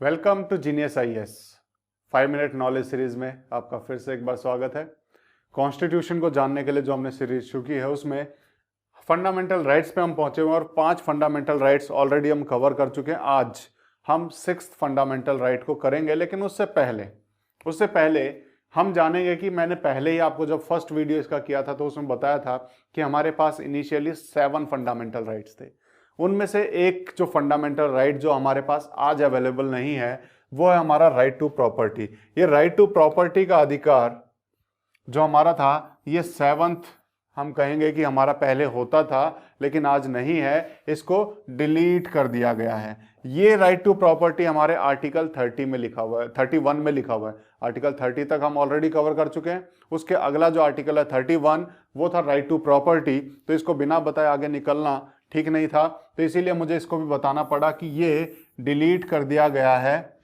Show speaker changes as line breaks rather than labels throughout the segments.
Welcome to genius IAS 5 minute knowledge series में आपका फिर से एक बार स्वागत है। कॉन्स्टिट्यूशन को जानने के लिए जो हमने सीरीज शुरू की है उसमें फंडामेंटल राइट्स पे हम पहुंचे हुए हैं और 5 फंडामेंटल राइट्स ऑलरेडी हम कवर कर चुके हैं। आज हम 6th फंडामेंटल राइट को करेंगे, लेकिन उससे पहले हम जानेंगे कि मैंने पहले ही आपको जब फर्स्ट वीडियो इसका किया था तो उसमें बताया था कि हमारे पास इनिशियली 7 फंडामेंटल राइट्स थे। उनमें से एक जो फंडामेंटल राइट जो हमारे पास आज अवेलेबल नहीं है वो है हमारा राइट टू प्रॉपर्टी। ये राइट टू प्रॉपर्टी का अधिकार जो हमारा था ये 7th हम कहेंगे कि हमारा पहले होता था लेकिन आज नहीं है, इसको डिलीट कर दिया गया है। ये राइट टू प्रॉपर्टी हमारे आर्टिकल 30 में लिखा हुआ है, 31 में लिखा हुआ है। आर्टिकल 30 तक हम ऑलरेडी कवर कर चुके हैं। उसके अगला जो आर्टिकल है 31 वो था राइट टू प्रॉपर्टी। तो इसको बिना बताए आगे निकलना ठीक नहीं था, तो इसीलिए मुझे इसको भी बताना पड़ा कि ये डिलीट कर दिया गया है।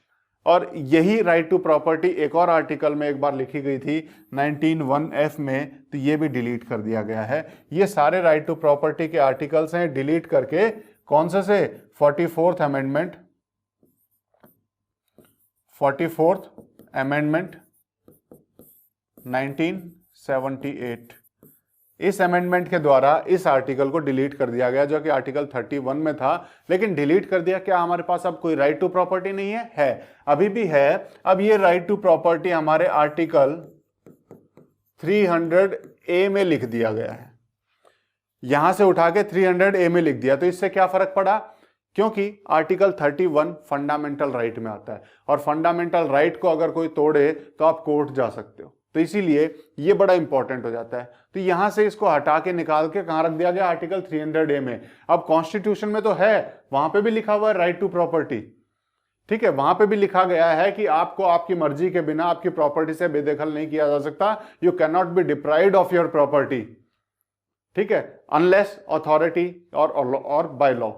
और यही राइट टू प्रॉपर्टी एक और आर्टिकल में एक बार लिखी गई थी 19(1)(f) में, तो ये भी डिलीट कर दिया गया है। ये सारे राइट टू प्रॉपर्टी के आर्टिकल्स हैं डिलीट करके कौन से 44th अमेंडमेंट 1978 इस अमेंडमेंट के द्वारा इस आर्टिकल को डिलीट कर दिया गया, जो कि आर्टिकल 31 में था। लेकिन डिलीट कर दिया, क्या हमारे पास अब कोई राइट टू प्रॉपर्टी नहीं है? है, अभी भी है। अब ये राइट टू प्रॉपर्टी हमारे आर्टिकल 300A में लिख दिया गया है। यहां से उठा के 300A में लिख दिया, तो इससे क्या फर्क पड़ा? क्योंकि आर्टिकल 31 फंडामेंटल राइट में आता है और फंडामेंटल राइट को अगर कोई तोड़े तो आप कोर्ट जा सकते हो, तो इसीलिए ये बड़ा इंपॉर्टेंट हो जाता है। तो यहां से इसको हटा के निकाल के कहां रख दिया गया? आर्टिकल 300A में। अब कॉन्स्टिट्यूशन में तो है, वहां पे भी लिखा हुआ है राइट टू प्रॉपर्टी, ठीक है, वहां पे भी लिखा गया है कि आपको आपकी मर्जी के बिना आपकी प्रॉपर्टी से बेदखल नहीं किया जा सकता। You can not be deprived of your property, ठीक है, अनलेस अथॉरिटी और बाय लॉ,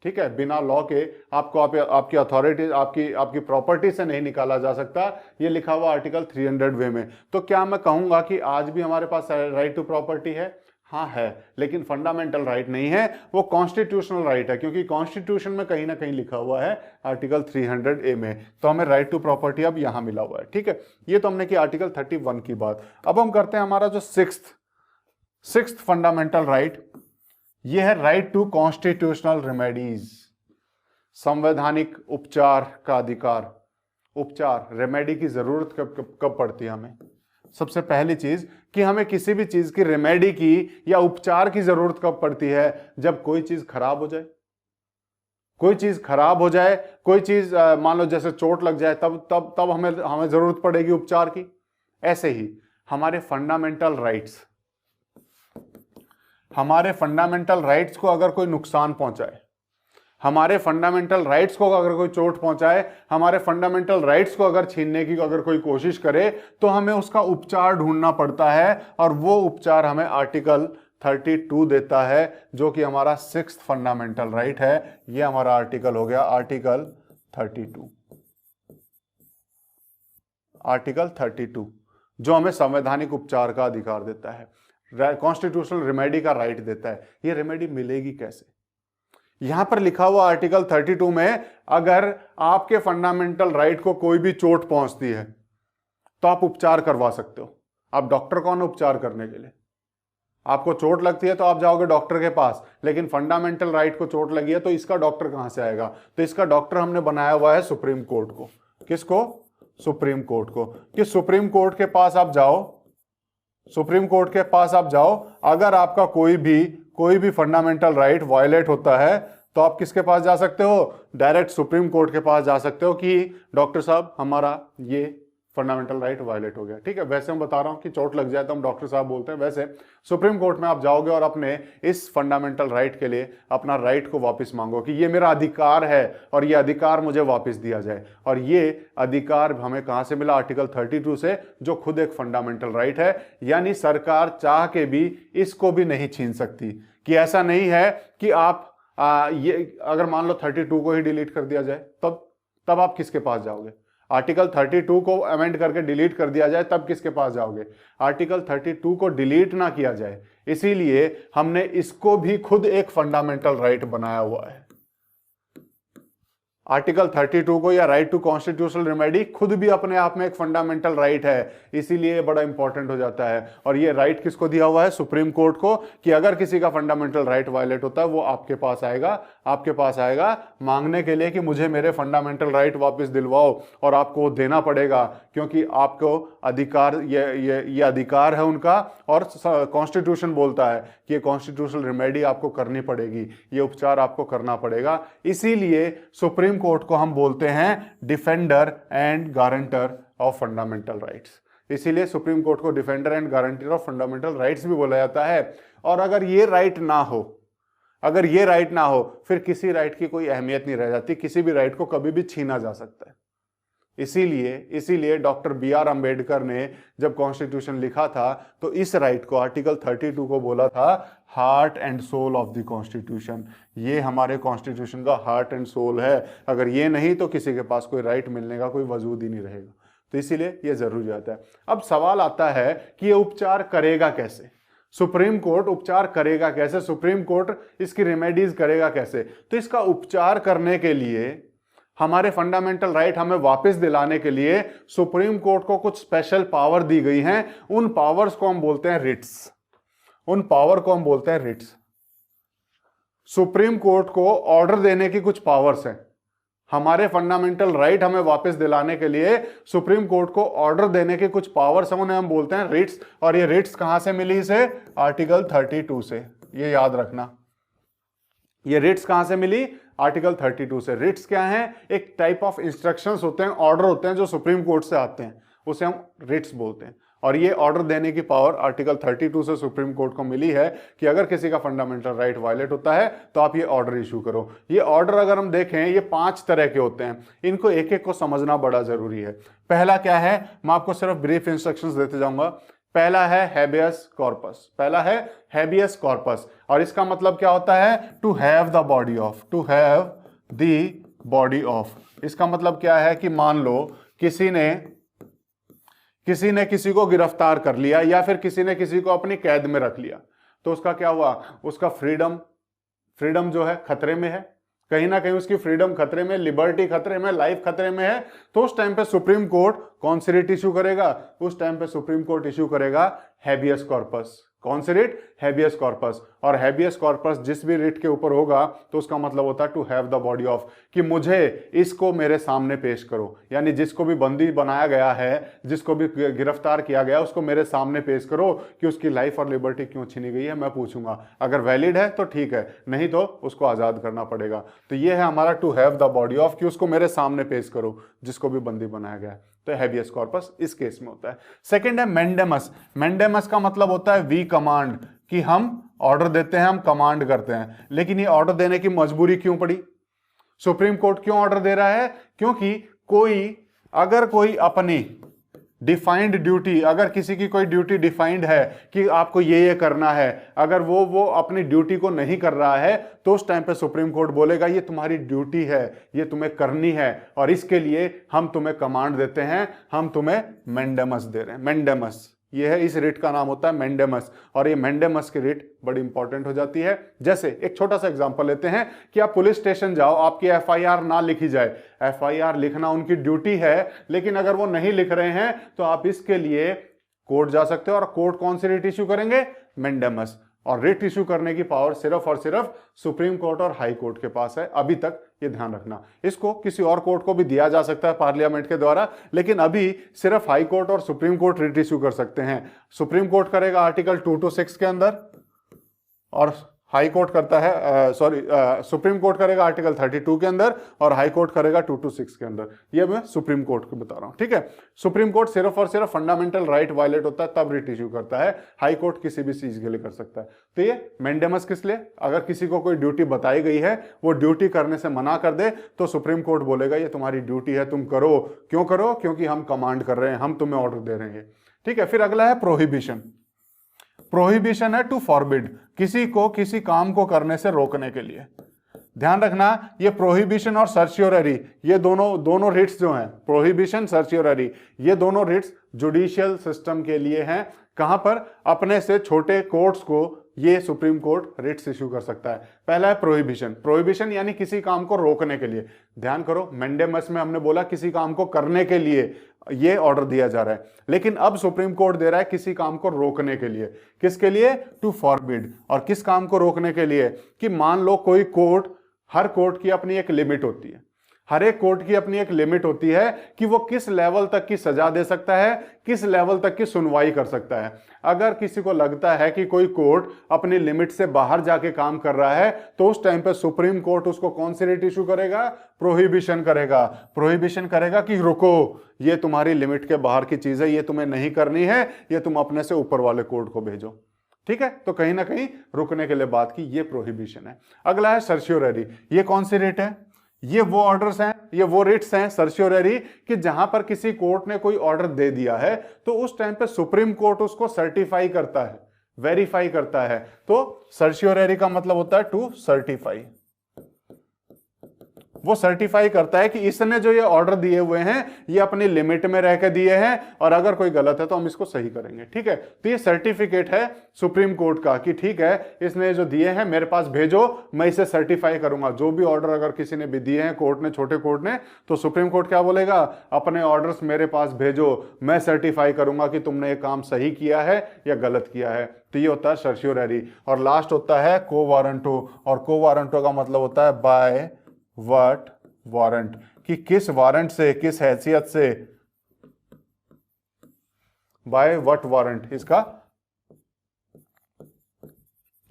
ठीक है, बिना लॉ के आपको आपकी अथॉरिटी आपकी प्रॉपर्टी से नहीं निकाला जा सकता। ये लिखा हुआ आर्टिकल 300 में। तो क्या मैं कहूंगा कि आज भी हमारे पास राइट टू प्रॉपर्टी है? हाँ है, लेकिन फंडामेंटल राइट नहीं है, वो कॉन्स्टिट्यूशनल राइट है, क्योंकि कॉन्स्टिट्यूशन में कहीं ना कहीं लिखा हुआ है आर्टिकल 300A में। तो हमें राइट टू प्रॉपर्टी अब यहां मिला हुआ है, ठीक है। ये तो हमने की आर्टिकल 31 की बात। अब हम करते हैं हमारा जो सिक्स्थ फंडामेंटल राइट, ये है राइट टू कॉन्स्टिट्यूशनल रेमेडीज, संवैधानिक उपचार का अधिकार। उपचार, रेमेडी की जरूरत कब पड़ती है हमें? सबसे पहली चीज कि हमें किसी भी चीज की रेमेडी की या उपचार की जरूरत कब पड़ती है? जब कोई चीज खराब हो जाए। कोई चीज खराब हो जाए, कोई चीज मान लो जैसे चोट लग जाए, तब हमें जरूरत पड़ेगी उपचार की। ऐसे ही हमारे फंडामेंटल राइट्स को अगर कोई नुकसान पहुंचाए, हमारे फंडामेंटल राइट्स को अगर कोई चोट पहुंचाए, हमारे फंडामेंटल राइट्स को अगर छीनने की अगर कोई कोशिश करे, तो हमें उसका उपचार ढूंढना पड़ता है। और वो उपचार हमें आर्टिकल 32 देता है, जो कि हमारा 6th फंडामेंटल राइट है। ये हमारा आर्टिकल हो गया आर्टिकल 32। आर्टिकल 32 जो हमें संवैधानिक उपचार का अधिकार देता है, कॉन्स्टिट्यूशनल रेमेडी का राइट देता है। ये रेमेडी मिलेगी कैसे? यहां पर लिखा हुआ आर्टिकल 32 में, अगर आपके फंडामेंटल राइट को कोई भी चोट पहुंचती है तो आप उपचार करवा सकते हो। आप डॉक्टर कौन है उपचार करने के लिए? आपको चोट लगती है तो आप जाओगे डॉक्टर के पास, लेकिन फंडामेंटल राइट को चोट लगी है तो इसका डॉक्टर कहां से आएगा? तो इसका डॉक्टर हमने बनाया हुआ है सुप्रीम कोर्ट को। किसको? सुप्रीम कोर्ट को। कि सुप्रीम कोर्ट के पास आप जाओ, सुप्रीम कोर्ट के पास आप जाओ, अगर आपका कोई भी फंडामेंटल राइट वायलेट होता है तो आप किसके पास जा सकते हो? डायरेक्ट सुप्रीम कोर्ट के पास जा सकते हो कि डॉक्टर साहब हमारा ये फंडामेंटल राइट वायलेट हो गया, ठीक है। वैसे हम बता रहा हूं कि चोट लग जाए तो हम डॉक्टर साहब बोलते हैं, वैसे सुप्रीम कोर्ट में आप जाओगे और अपने इस फंडामेंटल राइट के लिए अपना राइट को वापस मांगो कि ये मेरा अधिकार है और ये अधिकार मुझे वापस दिया जाए। और ये अधिकार हमें कहां से मिला? आर्टिकल 32 से, जो खुद एक फंडामेंटल राइट है। यानी सरकार चाह के भी इसको भी नहीं छीन सकती। कि ऐसा नहीं है कि आप ये अगर मान लो 32 को ही डिलीट कर दिया जाए, तब आप किसके पास जाओगे? आर्टिकल 32 को अमेंड करके डिलीट कर दिया जाए तब किसके पास जाओगे? आर्टिकल 32 को डिलीट ना किया जाए, इसीलिए हमने इसको भी खुद एक फंडामेंटल राइट बनाया हुआ है। आर्टिकल 32 को या राइट टू कॉन्स्टिट्यूशनल रेमेडी खुद भी अपने आप में एक फंडामेंटल राइट है, इसीलिए बड़ा इंपॉर्टेंट हो जाता है। और ये राइट किसको दिया हुआ है? सुप्रीम कोर्ट को, कि अगर किसी का फंडामेंटल राइट वायलेट होता है वो आपके पास आएगा मांगने के लिए कि मुझे मेरे फंडामेंटल राइट वापस दिलवाओ, और आपको देना पड़ेगा, क्योंकि आपको अधिकार, ये अधिकार है उनका, और कॉन्स्टिट्यूशन बोलता है कि ये कॉन्स्टिट्यूशनल रेमेडी आपको करनी पड़ेगी, ये उपचार आपको करना पड़ेगा। इसीलिए सुप्रीम कोर्ट को हम बोलते हैं defender and guarantor of fundamental rights. इसीलिए सुप्रीम कोर्ट को defender and guarantor of fundamental rights भी बोला जाता है। और अगर ये राइट ना हो, फिर किसी राइट की कोई अहमियत नहीं रह जाती, किसी भी राइट को कभी भी छीना जा सकता है। इसीलिए डॉक्टर बी.आर. अंबेडकर ने जब कॉन्स्टिट्यूशन लिखा था तो इस राइट को, आर्टिकल 32 को बोला था heart and soul of the constitution. ये हमारे कॉन्स्टिट्यूशन का हार्ट एंड सोल है। अगर ये नहीं तो किसी के पास कोई राइट मिलने का कोई वजूद ही नहीं रहेगा। तो इसीलिए ये जरूरी आता है। अब सवाल आता है कि ये उपचार करेगा कैसे? सुप्रीम कोर्ट उपचार करेगा कैसे? सुप्रीम कोर्ट इसकी रेमेडीज करेगा कैसे? तो इसका उपचार करने के लिए, हमारे फंडामेंटल राइट हमें वापस दिलाने के लिए सुप्रीम कोर्ट को कुछ स्पेशल पावर दी गई हैं। उन पावर्स को हम बोलते हैं रिट्स। सुप्रीम कोर्ट को ऑर्डर देने की कुछ पावर्स हैं। हमारे फंडामेंटल राइट हमें वापस दिलाने के लिए सुप्रीम कोर्ट को ऑर्डर देने के कुछ पावर्स हैं, उन्हें हम बोलते हैं रिट्स। और ये रिट्स कहां से मिली इसे? आर्टिकल 32 से। ये याद रखना, ये रिट्स कहां से मिली? आर्टिकल 32 से। रिट्स क्या है? एक टाइप ऑफ इंस्ट्रक्शंस होते हैं, ऑर्डर होते हैं जो सुप्रीम कोर्ट से आते हैं, उसे हम रिट्स बोलते हैं। और ये ऑर्डर देने की पावर आर्टिकल 32 से सुप्रीम कोर्ट को मिली है कि अगर किसी का फंडामेंटल राइट वायलेट होता है तो आप ये ऑर्डर इशू करो। ये ऑर्डर अगर हम देखें, ये 5 तरह के होते हैं। इनको एक एक को समझना बड़ा जरूरी है। पहला क्या है? मैं आपको सिर्फ ब्रीफ इंस्ट्रक्शंस देते जाऊंगा। पहला है हैबियस कॉर्पस। और इसका मतलब क्या होता है? To have the body of. इसका मतलब क्या है कि मान लो किसी ने किसी को गिरफ्तार कर लिया, या फिर किसी ने किसी को अपनी कैद में रख लिया, तो उसका क्या हुआ? उसका फ्रीडम जो है खतरे में है, कहीं ना कहीं उसकी फ्रीडम खतरे में, लिबर्टी खतरे में, लाइफ खतरे में है। तो उस टाइम पे सुप्रीम कोर्ट कौन सी रिट इशू करेगा? उस टाइम पे सुप्रीम कोर्ट इशू करेगा हैबियस कॉर्पस। कौन सी रिट? Habeas corpus. और हैबियस कॉर्पस जिस भी रिट के ऊपर होगा तो उसका मतलब होता है to have the body of, कि मुझे इसको मेरे सामने पेश करो। यानी जिसको भी बंदी बनाया गया है, जिसको भी गिरफ्तार किया गया, उसको मेरे सामने पेश करो कि उसकी लाइफ और लिबर्टी क्यों छीनी गई है, मैं पूछूंगा। अगर वैलिड है तो ठीक है, नहीं तो उसको आजाद करना पड़ेगा। तो ये है हमारा to have the body of, कि उसको मेरे सामने पेश करो जिसको भी बंदी बनाया गया है। तो हैबियस कॉर्पस इस केस में होता है। सेकंड है मैंडेमस का मतलब होता है वी कमांड, कि हम ऑर्डर देते हैं, हम कमांड करते हैं। लेकिन ये ऑर्डर देने की मजबूरी क्यों पड़ी? सुप्रीम कोर्ट क्यों ऑर्डर दे रहा है? क्योंकि अगर कोई अपनी डिफाइंड ड्यूटी, अगर किसी की कोई ड्यूटी डिफाइंड है कि आपको ये करना है, अगर वो अपनी ड्यूटी को नहीं कर रहा है, तो उस टाइम पे सुप्रीम कोर्ट बोलेगा ये तुम्हारी ड्यूटी है, ये तुम्हें करनी है, और इसके लिए हम तुम्हें कमांड देते हैं, हम तुम्हें मैंडेमस दे रहे हैं। मैंडेमस ये है, इस रिट का नाम होता है मैंडेमस। और ये मैंडेमस की रिट बड़ी इंपॉर्टेंट हो जाती है। जैसे एक छोटा सा एग्जांपल लेते हैं कि आप पुलिस स्टेशन जाओ, आपकी एफआईआर ना लिखी जाए। एफआईआर लिखना उनकी ड्यूटी है, लेकिन अगर वो नहीं लिख रहे हैं तो आप इसके लिए कोर्ट जा सकते हो। और कोर्ट कौन सी रिट इशू करेंगे? मैंडेमस। और रिट इशू करने की पावर सिर्फ और सिर्फ सुप्रीम कोर्ट और हाई कोर्ट के पास है अभी तक, ये ध्यान रखना। इसको किसी और कोर्ट को भी दिया जा सकता है पार्लियामेंट के द्वारा, लेकिन अभी सिर्फ हाई कोर्ट और सुप्रीम कोर्ट रिट इशू कर सकते हैं। सुप्रीम कोर्ट करेगा आर्टिकल 226 के अंदर, और हाई कोर्ट करता है सुप्रीम कोर्ट करेगा आर्टिकल 32 के अंदर, और हाई कोर्ट करेगा 226 के अंदर। ये मैं सुप्रीम कोर्ट को बता रहा हूं, ठीक है। सुप्रीम कोर्ट सिर्फ और सिर्फ फंडामेंटल राइट वायलेट होता है तब रिट इशू करता है, हाई कोर्ट किसी भी चीज के लिए कर सकता है। तो ये मैंडेमस किस लिए? अगर किसी को कोई ड्यूटी बताई गई है, वो ड्यूटी करने से मना कर दे, तो सुप्रीम कोर्ट बोलेगा ये तुम्हारी ड्यूटी है, तुम करो। क्यों करो? क्योंकि हम कमांड कर रहे हैं, हम तुम्हें ऑर्डर दे रहे हैं, ठीक है। फिर अगला है प्रोहिबिशन है टू फॉरबिड, किसी को किसी काम को करने से रोकने के लिए। ध्यान रखना, ये प्रोहिबिशन और सर्चियोररी, ये दोनों रिट्स जो हैं, प्रोहिबिशन, सर्चियोररी, ये दोनों रिट्स जुडिशियल सिस्टम के लिए हैं। कहां पर? अपने से छोटे कोर्ट्स को ये सुप्रीम कोर्ट रिट्स इशू कर सकता है। पहला है प्रोहिबिशन। प्रोहिबिशन यानी किसी काम को रोकने के लिए। ध्यान करो, मैंडेमस में हमने बोला किसी काम को करने के लिए ये ऑर्डर दिया जा रहा है, लेकिन अब सुप्रीम कोर्ट दे रहा है किसी काम को रोकने के लिए। किसके लिए? To forbid. और किस काम को रोकने के लिए? कि मान लो कोई कोर्ट, हर कोर्ट की अपनी एक लिमिट होती है, हर एक कोर्ट की अपनी एक लिमिट होती है कि वो किस लेवल तक की सजा दे सकता है, किस लेवल तक की सुनवाई कर सकता है। अगर किसी को लगता है कि कोई कोर्ट अपनी लिमिट से बाहर जाके काम कर रहा है, तो उस टाइम पे सुप्रीम कोर्ट उसको कौन सी रिट इशू करेगा? प्रोहिबिशन करेगा। प्रोहिबिशन करेगा कि रुको, ये तुम्हारी लिमिट के बाहर की चीज है, ये तुम्हें नहीं करनी है, ये तुम अपने से ऊपर वाले कोर्ट को भेजो। ठीक है, तो कहीं ना कहीं रुकने के लिए बात की, ये प्रोहिबिशन है। अगला है सर्शियोररी। ये कौन सी रिट है? ये वो ऑर्डर्स हैं, ये वो रिट्स हैं सर्शियोररी कि जहां पर किसी कोर्ट ने कोई ऑर्डर दे दिया है तो उस टाइम पे सुप्रीम कोर्ट उसको सर्टिफाई करता है, वेरीफाई करता है। तो सर्शियोररी का मतलब होता है टू सर्टिफाई। वो सर्टिफाई करता है कि इसने जो ये ऑर्डर दिए हुए हैं ये अपनी लिमिट में रह के दिए हैं, और अगर कोई गलत है तो हम इसको सही करेंगे। ठीक है, तो ये सर्टिफिकेट है सुप्रीम कोर्ट का कि ठीक है, इसने जो दिए हैं मेरे पास भेजो, मैं इसे सर्टिफाई करूंगा। जो भी ऑर्डर अगर किसी ने भी दिए हैं कोर्ट ने, छोटे कोर्ट ने, तो सुप्रीम कोर्ट क्या बोलेगा? अपने ऑर्डर्स मेरे पास भेजो, मैं सर्टिफाई करूंगा कि तुमने ये काम सही किया है या गलत किया है। तो ये होता है सर्शियोररी। और लास्ट होता है को वारंटो। और को वारंटो का मतलब होता है बाय व्हाट वारंट, कि किस वारंट से, किस हैसियत से, बाय व्हाट वारंट। इसका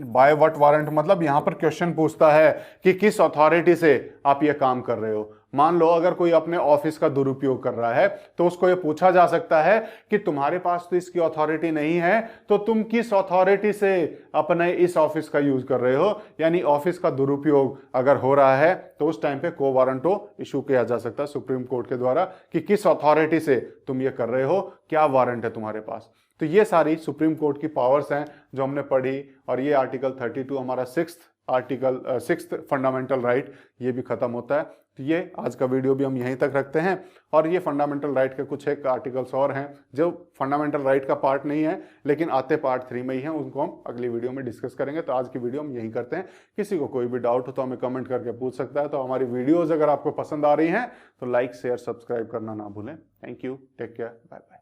बाय व्हाट वारंट मतलब यहां पर क्वेश्चन पूछता है कि किस अथॉरिटी से आप ये काम कर रहे हो। मान लो अगर कोई अपने ऑफिस का दुरुपयोग कर रहा है तो उसको ये पूछा जा सकता है कि तुम्हारे पास तो इसकी अथॉरिटी नहीं है, तो तुम किस अथॉरिटी से अपने इस ऑफिस का यूज कर रहे हो। यानी ऑफिस का दुरुपयोग अगर हो रहा है तो उस टाइम पे को वारंटो इशू किया जा सकता है सुप्रीम कोर्ट के द्वारा कि किस अथॉरिटी से तुम ये कर रहे हो, क्या वारंट है तुम्हारे पास। तो ये सारी सुप्रीम कोर्ट की पावर्स हैं जो हमने पढ़ी। और ये आर्टिकल 32 हमारा सिक्स्थ फंडामेंटल राइट ये भी खत्म होता है। तो ये आज का वीडियो भी हम यहीं तक रखते हैं। और ये फंडामेंटल राइट के कुछ एक आर्टिकल्स और हैं जो फंडामेंटल राइट का पार्ट नहीं है लेकिन आते पार्ट 3 में ही हैं, उनको हम अगली वीडियो में डिस्कस करेंगे। तो आज की वीडियो हम यहीं करते हैं। किसी को कोई भी डाउट हो तो हमें कमेंट करके पूछ सकता है। तो हमारी वीडियोज अगर आपको पसंद आ रही हैं तो लाइक शेयर सब्सक्राइब करना ना भूलें। Thank you, take care, bye bye.